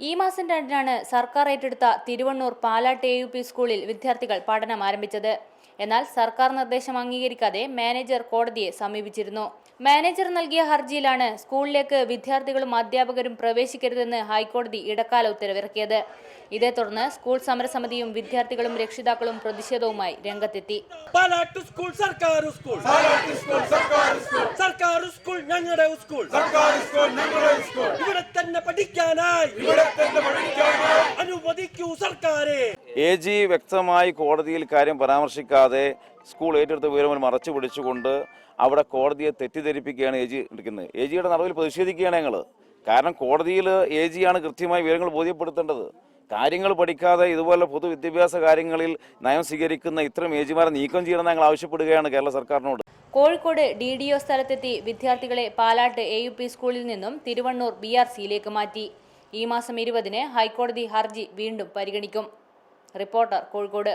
ഈ മാസം 2-നാണ് സർക്കാർ ഏറ്റെടുത്ത തിരുവണ്ണൂർ പാലാട്ട് AUP സ്കൂളിൽ വിദ്യാർത്ഥികൾ പഠനം ആരംഭിച്ചത്. എന്നാൽ സർക്കാർ നിർദ്ദേശം അംഗീകരിക്കാതെ മാനേജർ കോടതിയെ സമീപിച്ചിരുന്നു. മാനേജർ നൽകിയ ഹർജിയിലാണ് സ്കൂളിലേക്ക് വിദ്യാർത്ഥികളും അധ്യാപകരും പ്രവേശിക്കരുതെന്ന് ഹൈക്കോടതി ഇടക്കാല ഉത്തരവിറക്കിയത്. ഇതേ തുടർന്ന് സ്കൂൾ സമരസമിതിയും വിദ്യാർത്ഥികളും രക്ഷിതാക്കളും പ്രതിഷേധവുമായി രംഗത്തെത്തി. AG വ്യക്തമായി കോടതിയിൽ കാര്യം പരാമർശിക്കാതെ സ്കൂൾ ഏറ്റെടുത്ത വിവരം മറച്ചു പിടിച്ചുകൊണ്ട് അവിടെ കോടതിയെ തെറ്റിദ്ധരിപ്പിക്കുകയാണ് AG എടുക്കുന്നത്. AGയുടെ നടപടിയിൽ പ്രതിഷേധിക്കുകയാണ് ഞങ്ങൾ. കാരണം കോടതിയിൽ AG ആണ് കൃത്യമായി വിവരങ്ങൾ ബോധ്യപ്പെടുത്തേണ്ടത്. കാര്യങ്ങൾ പഠിക്കാതെ ഇതുപോലെ പൊതുവിദ്യാഭ്യാസ കാര്യങ്ങളിൽ നയം സ്വീകരിക്കുന്ന ഇത്തരം AGമാരെ നീക്കം ചെയ്യണമെന്ന് ഞങ്ങൾ ആവശ്യപ്പെടുകയാണ് കേരള സർക്കാരിനോട്. കോഴിക്കോട് DDO സ്ഥലത്തെത്തി വിദ്യാർത്ഥികളെ പാലാട്ട് AUP സ്കൂളിൽ നിന്നും തിരുവണ്ണൂർ BRCയിലേക്ക് മാറ്റി. ഈ മാസം 20-ന് ഹൈക്കോടതി ഹർജി വീണ്ടും പരിഗണിക്കും. റിപ്പോർട്ടർ, കോഴിക്കോട്.